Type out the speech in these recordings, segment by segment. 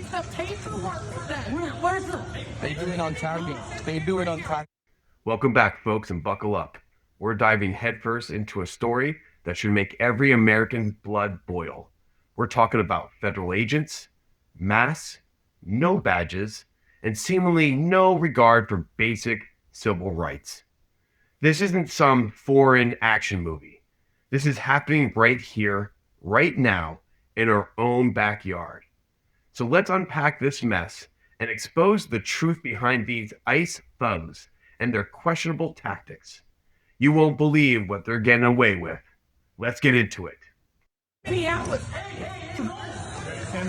have paperwork for that. Where's the? They do it on target. They do it on target. Welcome back, folks, and buckle up. We're diving headfirst into a story that should make every American blood boil. We're talking about federal agents, masks, no badges, and seemingly no regard for basic civil rights. This isn't some foreign action movie. This is happening right here, right now, in our own backyard. So let's unpack this mess and expose the truth behind these ICE thugs and their questionable tactics. You won't believe what they're getting away with. Let's get into it. Stand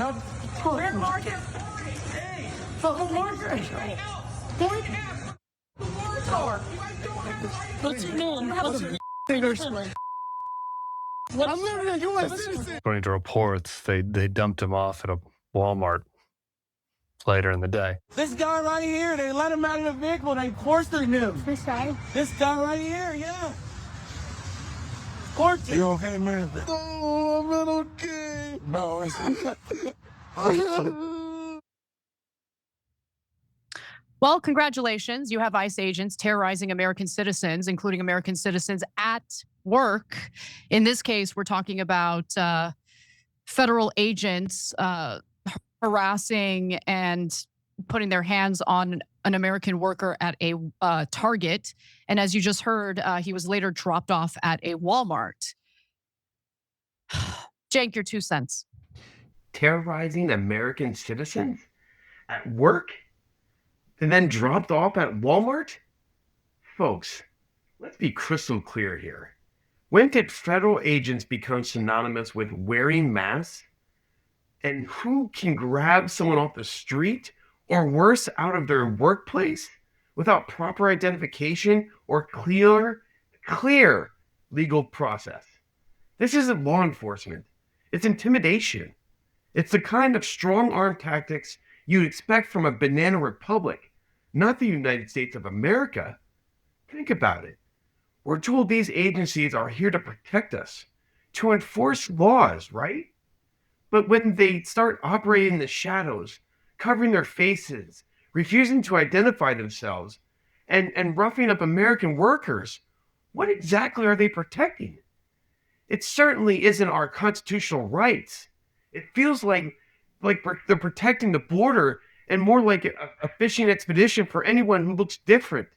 up. Where's Marcus? Hey! Marcus! What's your name? I'm living in U.S. citizen. According to reports, they dumped him off at a Walmart later in the day. This guy right here, they let him out of the vehicle, and of course they knew. This guy? This guy right here, yeah. Of course. You okay, man? No, I'm not okay. No, Well, congratulations. You have ICE agents terrorizing American citizens, including American citizens at work. In this case, we're talking about federal agents harassing and putting their hands on an American worker at a Target. And as you just heard, he was later dropped off at a Walmart. Cenk, your 2 cents. Terrorizing American citizens at work and then dropped off at Walmart? Folks, let's be crystal clear here. When did federal agents become synonymous with wearing masks? And who can grab someone off the street or worse, out of their workplace without proper identification or clear legal process? This isn't law enforcement. It's intimidation. It's the kind of strong-arm tactics you'd expect from a banana republic, not the United States of America. Think about it. We're told these agencies are here to protect us, to enforce laws, right? But when they start operating in the shadows, covering their faces, refusing to identify themselves, and roughing up American workers, what exactly are they protecting? It certainly isn't our constitutional rights. It feels like they're protecting the border and more like a fishing expedition for anyone who looks different.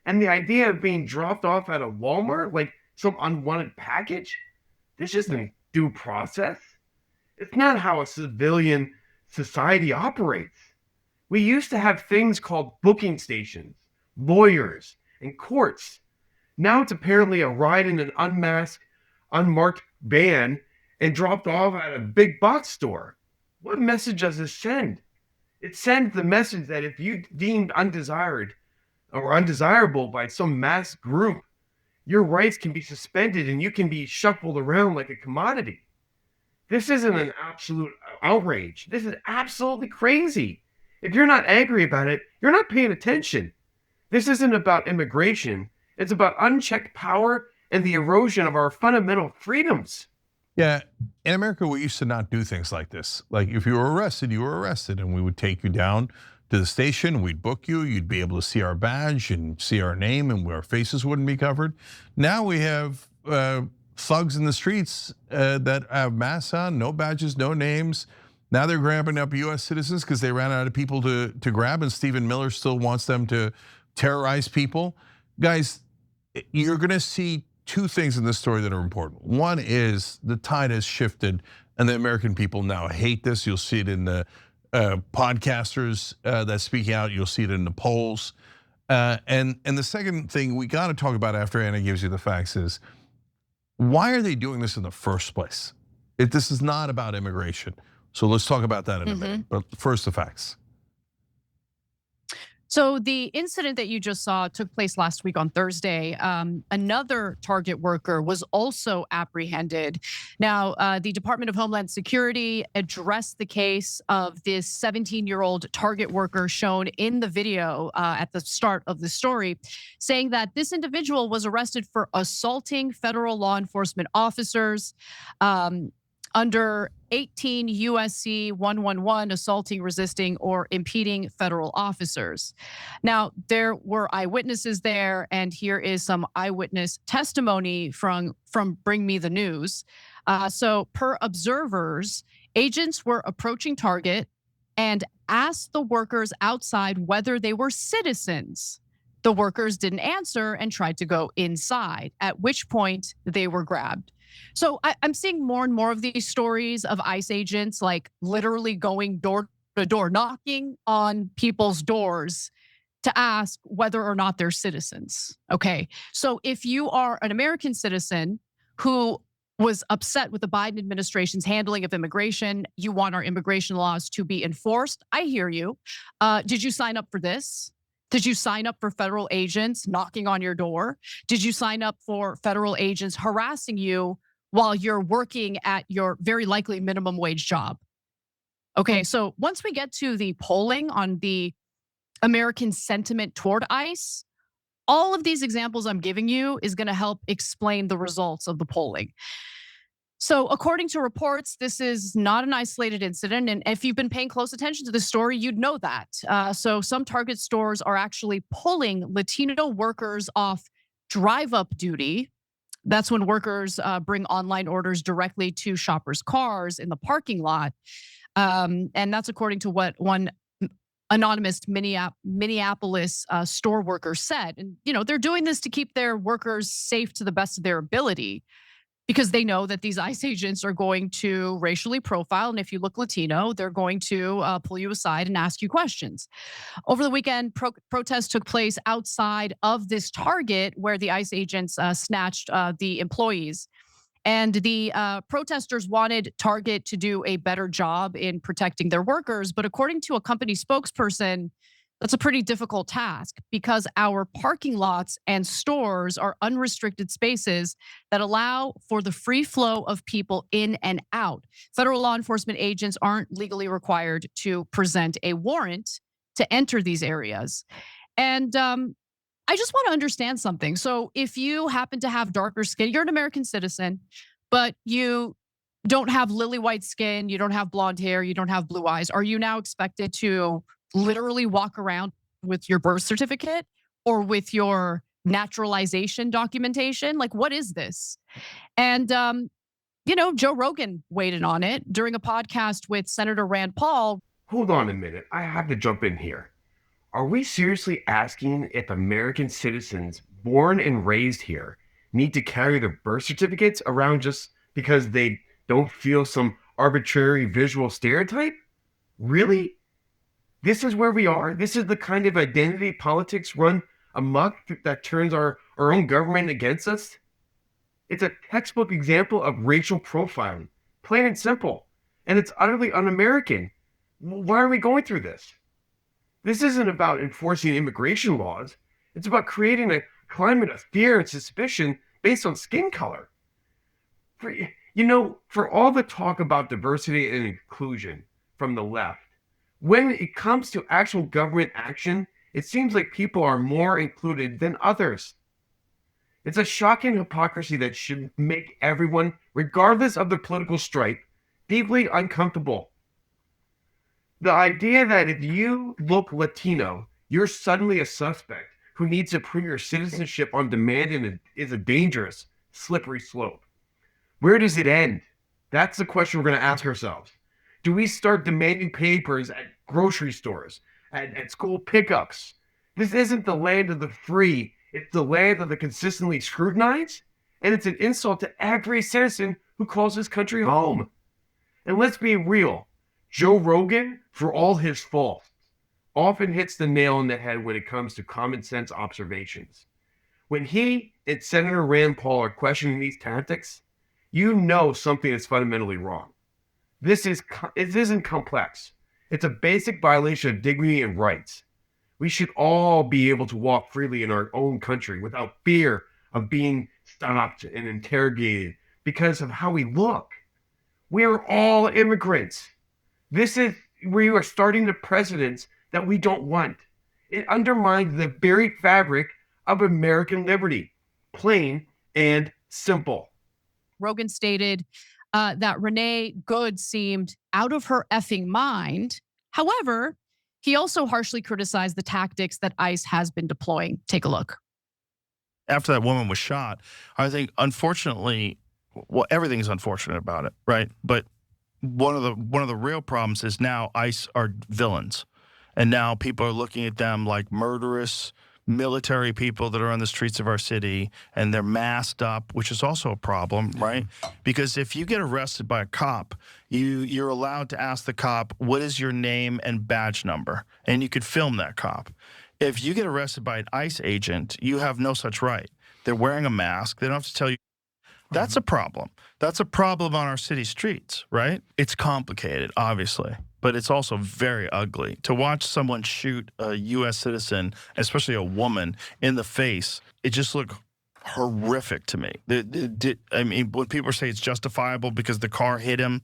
And the idea of being dropped off at a Walmart like some unwanted package, this isn't due process. It's not how a civilian society operates. We used to have things called booking stations, lawyers, and courts. Now it's apparently a ride in an unmarked van and dropped off at a big box store. What message does this send? It sends the message that if you deemed undesired or undesirable by some mass group, your rights can be suspended and you can be shuffled around like a commodity. This isn't an absolute outrage. This is absolutely crazy. If you're not angry about it, you're not paying attention. This isn't about immigration. It's about unchecked power and the erosion of our fundamental freedoms. Yeah, in America, we used to not do things like this. Like if you were arrested, you were arrested, and we would take you down to the station, we'd book you, you'd be able to see our badge and see our name, and our faces wouldn't be covered. Now we have thugs in the streets that have masks on, no badges, no names. Now they're grabbing up US citizens because they ran out of people to grab, and Stephen Miller still wants them to terrorize people. Guys, you're gonna see two things in this story that are important. One is the tide has shifted and the American people now hate this. You'll see it in the podcasters that speak out. You'll see it in the polls. And the second thing we gotta talk about after Anna gives you the facts is, why are they doing this in the first place? This is not about immigration. So let's talk about that in a minute, but first the facts. So the incident that you just saw took place last week on Thursday. Another Target worker was also apprehended. Now, the Department of Homeland Security addressed the case of this 17-year-old Target worker shown in the video at the start of the story, saying that this individual was arrested for assaulting federal law enforcement officers. under 18 USC 111, assaulting, resisting, or impeding federal officers. Now, there were eyewitnesses there, and here is some eyewitness testimony from Bring Me the News. So, per observers, agents were approaching Target and asked the workers outside whether they were citizens. The workers didn't answer and tried to go inside, at which point they were grabbed. So I'm seeing more and more of these stories of ICE agents like literally going door to door, knocking on people's doors to ask whether or not they're citizens. Okay. So if you are an American citizen who was upset with the Biden administration's handling of immigration, you want our immigration laws to be enforced, I hear you. Did you sign up for this? Did you sign up for federal agents knocking on your door? Did you sign up for federal agents harassing you while you're working at your very likely minimum wage job? Okay, so once we get to the polling on the American sentiment toward ICE, all of these examples I'm giving you is going to help explain the results of the polling. So, according to reports, this is not an isolated incident. And if you've been paying close attention to the story, you'd know that. So, some Target stores are actually pulling Latino workers off drive up duty. That's when workers bring online orders directly to shoppers' cars in the parking lot. And that's according to what one anonymous Minneapolis store worker said. And, they're doing this to keep their workers safe to the best of their ability, because they know that these ICE agents are going to racially profile. And if you look Latino, they're going to pull you aside and ask you questions. Over the weekend, protests took place outside of this Target where the ICE agents snatched the employees. And the protesters wanted Target to do a better job in protecting their workers. But according to a company spokesperson, that's a pretty difficult task because our parking lots and stores are unrestricted spaces that allow for the free flow of people in and out. Federal law enforcement agents aren't legally required to present a warrant to enter these areas. And I just want to understand something. So if you happen to have darker skin, you're an American citizen, but you don't have lily white skin, you don't have blonde hair, you don't have blue eyes, are you now expected to literally walk around with your birth certificate or with your naturalization documentation? Like, what is this? And, Joe Rogan weighed in on it during a podcast with Senator Rand Paul. Hold on a minute. I have to jump in here. Are we seriously asking if American citizens born and raised here need to carry their birth certificates around just because they don't feel some arbitrary visual stereotype? Really? This is where we are. This is the kind of identity politics run amok that turns our own government against us. It's a textbook example of racial profiling, plain and simple. And it's utterly un-American. Why are we going through this? This isn't about enforcing immigration laws. It's about creating a climate of fear and suspicion based on skin color. For all the talk about diversity and inclusion from the left, when it comes to actual government action, it seems like people are more included than others. It's a shocking hypocrisy that should make everyone, regardless of their political stripe, deeply uncomfortable. The idea that if you look Latino, you're suddenly a suspect who needs to prove your citizenship on demand is a dangerous, slippery slope. Where does it end? That's the question we're going to ask ourselves. Do we start demanding papers at grocery stores, at school pickups? This isn't the land of the free. It's the land of the consistently scrutinized. And it's an insult to every citizen who calls this country home. And let's be real. Joe Rogan, for all his faults, often hits the nail on the head when it comes to common sense observations. When he and Senator Rand Paul are questioning these tactics, you know something is fundamentally wrong. It isn't complex. It's a basic violation of dignity and rights. We should all be able to walk freely in our own country without fear of being stopped and interrogated because of how we look. We are all immigrants. This is where you are starting the precedents that we don't want. It undermines the very fabric of American liberty, plain and simple. Rogan stated that Renee Good seemed out of her effing mind. However, he also harshly criticized the tactics that ICE has been deploying. Take a look. After that woman was shot, I think, unfortunately, well, everything's unfortunate about it, right? But one of the real problems is now ICE are villains, and now people are looking at them like murderous military people that are on the streets of our city, and they're masked up, which is also a problem, right? Because if you get arrested by a cop, you're allowed to ask the cop, what is your name and badge number? And you could film that cop. If you get arrested by an ICE agent, you have no such right. They're wearing a mask. They don't have to tell you. That's a problem. That's a problem on our city streets, right? It's complicated, obviously, but it's also very ugly. To watch someone shoot a U.S. citizen, especially a woman, in the face, it just looked horrific to me. I mean, when people say it's justifiable because the car hit him,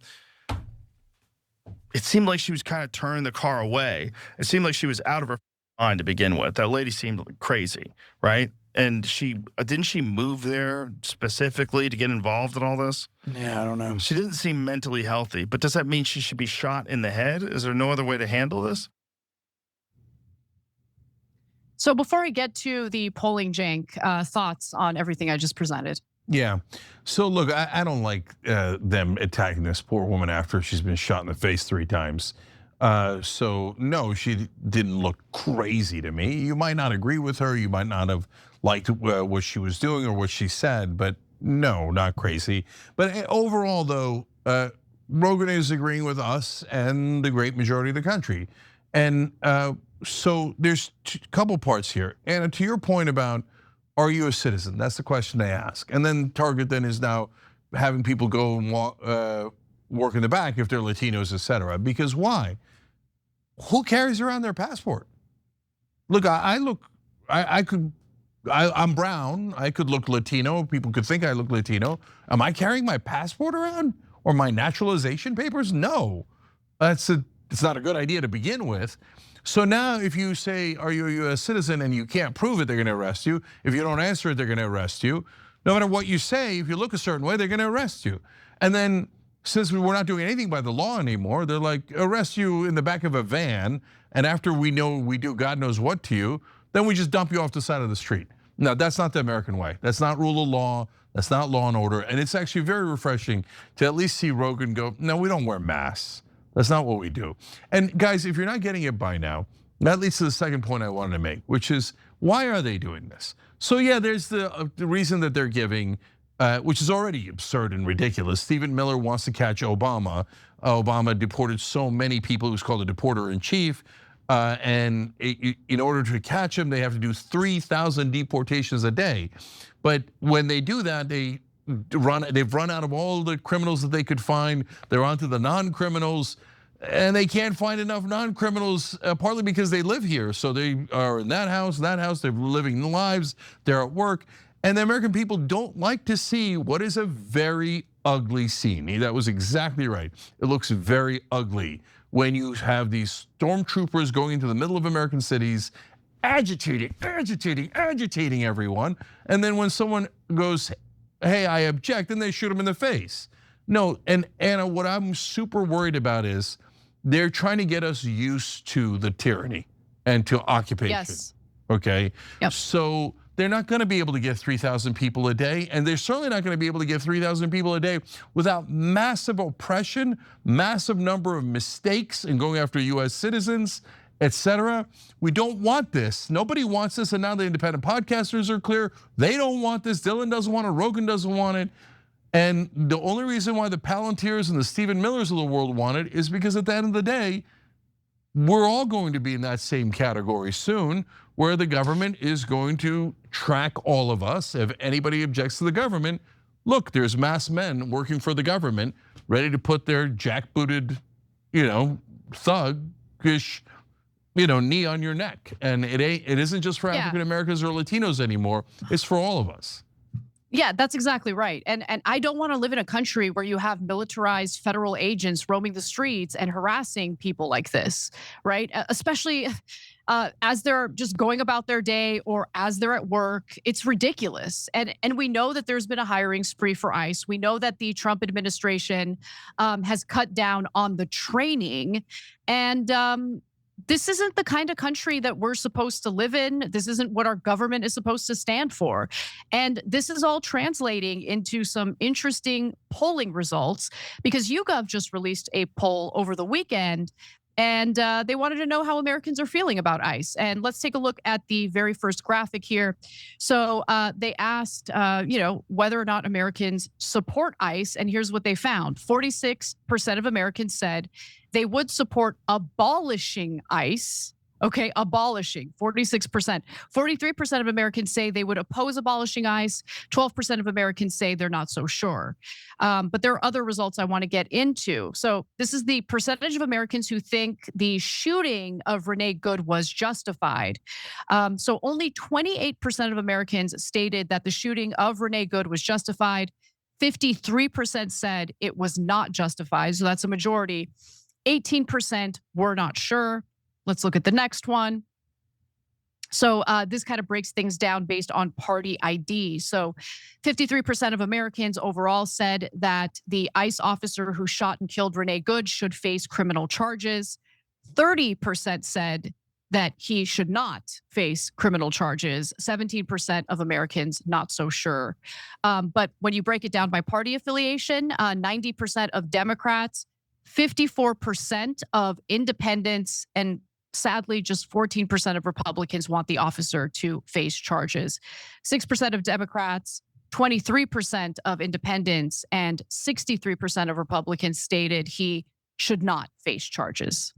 it seemed like she was kind of turning the car away. It seemed like she was out of her mind to begin with. That lady seemed crazy, right? And didn't she move there specifically to get involved in all this? Yeah, I don't know. She didn't seem mentally healthy, but does that mean she should be shot in the head? Is there no other way to handle this? So before I get to the polling, Cenk, thoughts on everything I just presented? Yeah. So look, I don't like them attacking this poor woman after she's been shot in the face 3 times. So no, she didn't look crazy to me. You might not agree with her. You might not have liked what she was doing or what she said, but no, not crazy. But overall though, Rogan is agreeing with us and the great majority of the country. And so there's a couple parts here. And to your point about, are you a citizen? That's the question they ask. And then Target then is now having people go and work in the back if they're Latinos, et cetera. Because why? Who carries around their passport? Look, I'm brown. I could look Latino. People could think I look Latino. Am I carrying my passport around or my naturalization papers? No, it's not a good idea to begin with. So now if you say, are you a US citizen, and you can't prove it, they're gonna arrest you. If you don't answer it, they're gonna arrest you. No matter what you say, if you look a certain way, they're gonna arrest you. And then since we're not doing anything by the law anymore, they're like, arrest you in the back of a van, and after we know we do God knows what to you, then we just dump you off the side of the street. No, that's not the American way. That's not rule of law. That's not law and order. And it's actually very refreshing to at least see Rogan go, no, we don't wear masks. That's not what we do. And guys, if you're not getting it by now, that leads to the second point I wanted to make, which is, why are they doing this? So yeah, there's the reason that they're giving, which is already absurd and ridiculous. Stephen Miller wants to catch Obama. Obama deported so many people, he was called a deporter in chief. And in order to catch him, they have to do 3,000 deportations a day. But when they do that, they've run out of all the criminals that they could find. They're onto the non-criminals, and they can't find enough non-criminals, partly because they live here. So they are in that house, they're living lives, they're at work. And the American people don't like to see what is a very ugly scene. That was exactly right. It looks very ugly when you have these stormtroopers going into the middle of American cities, agitating everyone. And then when someone goes, hey, I object, and they shoot him in the face. No, and Anna, what I'm super worried about is they're trying to get us used to the tyranny and to occupation. Yes. Okay. Yep. So they're not going to be able to get 3,000 people a day, and they're certainly not going to be able to get 3,000 people a day without massive oppression, massive number of mistakes, and going after US citizens, etc. We don't want this. Nobody wants this, and now the independent podcasters are clear. They don't want this. Dylan doesn't want it. Rogan doesn't want it. And the only reason why the Palantirs and the Stephen Millers of the world want it is because at the end of the day, we're all going to be in that same category soon, where the government is going to track all of us. If anybody objects to the government, look, there's masked men working for the government, ready to put their jackbooted, thuggish, knee on your neck. And it isn't just for African Americans or Latinos anymore, it's for all of us. Yeah, that's exactly right. And I don't want to live in a country where you have militarized federal agents roaming the streets and harassing people like this, right? Especially, as they're just going about their day or as they're at work. It's ridiculous. And we know that there's been a hiring spree for ICE. We know that the Trump administration has cut down on the training. And this isn't the kind of country that we're supposed to live in. This isn't what our government is supposed to stand for. And this is all translating into some interesting polling results, because YouGov just released a poll over the weekend, and they wanted to know how Americans are feeling about ICE. And let's take a look at the very first graphic here. So they asked, whether or not Americans support ICE, and here's what they found: 46% of Americans said they would support abolishing ICE. Okay, abolishing, 46%. 43% of Americans say they would oppose abolishing ICE. 12% of Americans say they're not so sure. But there are other results I want to get into. So this is the percentage of Americans who think the shooting of Renee Good was justified. So only 28% of Americans stated that the shooting of Renee Good was justified. 53% said it was not justified. So that's a majority. 18% were not sure. Let's look at the next one. So this kind of breaks things down based on party ID. So 53% of Americans overall said that the ICE officer who shot and killed Renee Good should face criminal charges. 30% said that he should not face criminal charges. 17% of Americans not so sure. But when you break it down by party affiliation, 90% of Democrats, 54% of independents, and sadly, just 14% of Republicans want the officer to face charges. 6% of Democrats, 23% of independents, and 63% of Republicans stated he should not face charges.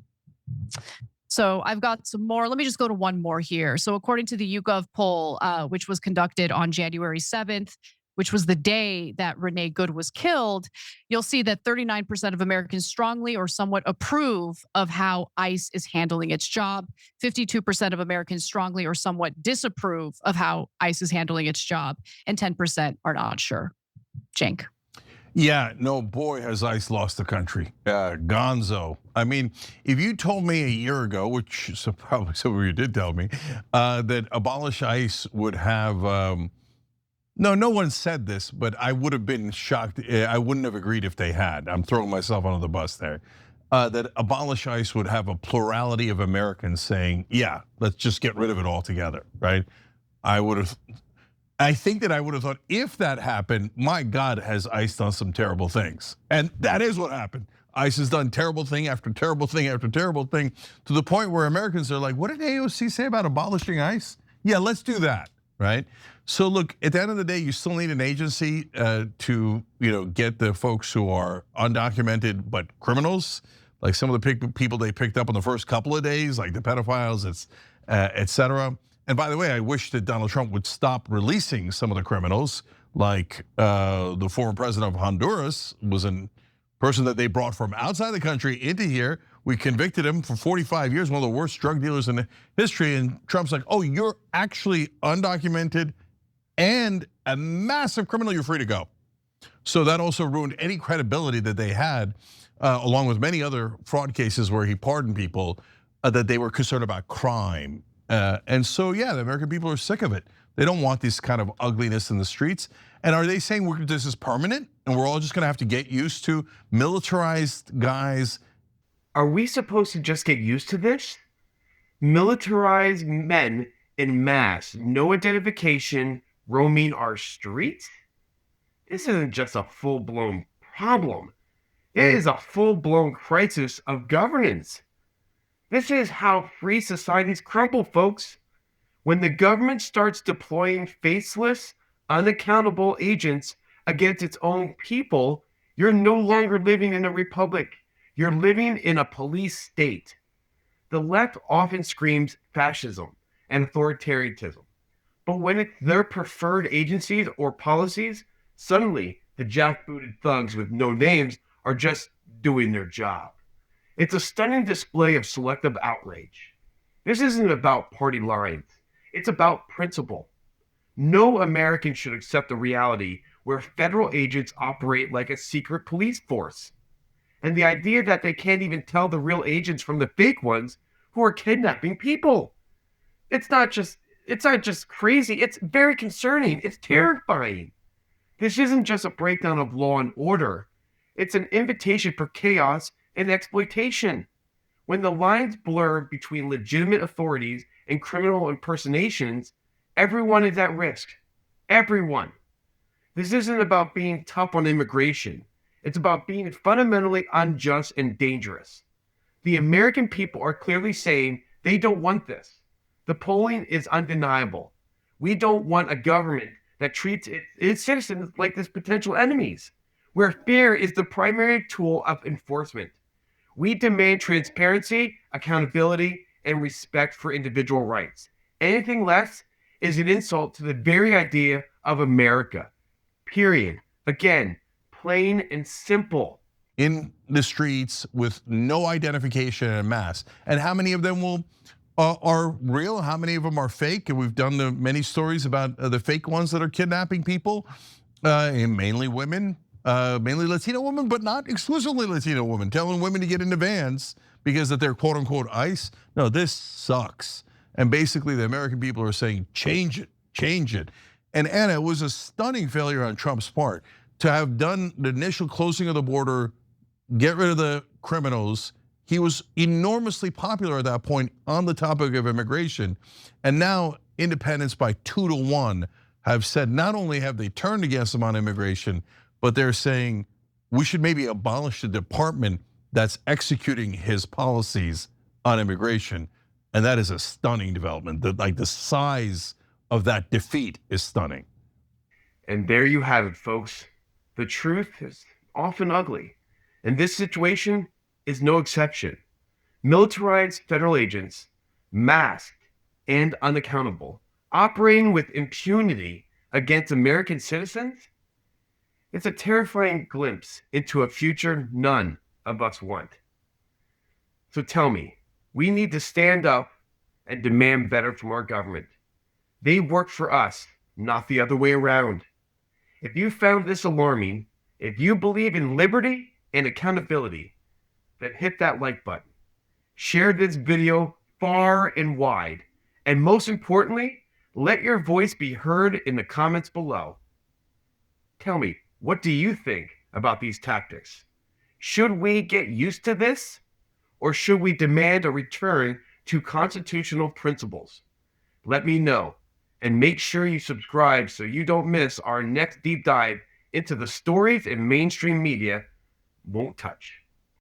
So I've got some more. Let me just go to one more here. So according to the YouGov poll, which was conducted on January 7th, which was the day that Renee Good was killed, you'll see that 39% of Americans strongly or somewhat approve of how ICE is handling its job. 52% of Americans strongly or somewhat disapprove of how ICE is handling its job. And 10% are not sure. Cenk. Yeah, no, boy, has ICE lost the country. Gonzo. I mean, if you told me a year ago, which probably some of you did tell me, that abolish ICE would have, no one said this, but I would have been shocked. I wouldn't have agreed if they had. I'm throwing myself under the bus there. That abolish ICE would have a plurality of Americans saying, yeah, let's just get rid of it altogether, right? I think that I would have thought if that happened, my God, has ICE done some terrible things. And that is what happened. ICE has done terrible thing after terrible thing after terrible thing, to the point where Americans are like, what did AOC say about abolishing ICE? Yeah, let's do that, right? So look, at the end of the day, you still need an agency to get the folks who are undocumented but criminals, like some of the people they picked up in the first couple of days, like the pedophiles, et cetera. And by the way, I wish that Donald Trump would stop releasing some of the criminals, like the former president of Honduras was a person that they brought from outside the country into here. We convicted him for 45 years, one of the worst drug dealers in history. And Trump's like, oh, you're actually undocumented and a massive criminal, you're free to go. So that also ruined any credibility that they had, along with many other fraud cases where he pardoned people, that they were concerned about crime. And so, yeah, the American people are sick of it. They don't want this kind of ugliness in the streets. And are they saying this is permanent and we're all just gonna have to get used to militarized guys? Are we supposed to just get used to this? Militarized men in mass, no identification, roaming our streets? This isn't just a full-blown problem. It is a full-blown crisis of governance. This is how free societies crumble, folks. When the government starts deploying faceless, unaccountable agents against its own people, you're no longer living in a republic. You're living in a police state. The left often screams fascism and authoritarianism. But when it's their preferred agencies or policies, suddenly the jackbooted thugs with no names are just doing their job. It's a stunning display of selective outrage. This isn't about party lines. It's about principle. No American should accept a reality where federal agents operate like a secret police force. And the idea that they can't even tell the real agents from the fake ones who are kidnapping people. It's not just crazy. It's very concerning. It's terrifying. This isn't just a breakdown of law and order. It's an invitation for chaos and exploitation. When the lines blur between legitimate authorities and criminal impersonations, everyone is at risk. Everyone. This isn't about being tough on immigration. It's about being fundamentally unjust and dangerous. The American people are clearly saying they don't want this. The polling is undeniable. We don't want a government that treats its citizens like its potential enemies, where fear is the primary tool of enforcement. We demand transparency, accountability, and respect for individual rights. Anything less is an insult to the very idea of America. Period. Again, plain and simple. In the streets with no identification and mask. And how many of them are real? How many of them are fake? And we've done the many stories about the fake ones that are kidnapping people, and mainly women, mainly Latino women, but not exclusively Latino women, telling women to get into vans because that they're quote unquote ICE. No, this sucks. And basically the American people are saying, change it, change it. And Anna, it was a stunning failure on Trump's part to have done the initial closing of the border, get rid of the criminals. He was enormously popular at that point on the topic of immigration. And now independents by 2-1 have said not only have they turned against him on immigration, but they're saying we should maybe abolish the department that's executing his policies on immigration. And that is a stunning development. The size of that defeat is stunning. And there you have it, folks. The truth is often ugly. And this situation is no exception. Militarized federal agents, masked and unaccountable, operating with impunity against American citizens? It's a terrifying glimpse into a future none of us want. So tell me, we need to stand up and demand better from our government. They work for us, not the other way around. If you found this alarming, if you believe in liberty and accountability, then hit that like button. Share this video far and wide. And most importantly, let your voice be heard in the comments below. Tell me, what do you think about these tactics? Should we get used to this? Or should we demand a return to constitutional principles? Let me know. And make sure you subscribe so you don't miss our next deep dive into the stories in mainstream media won't touch.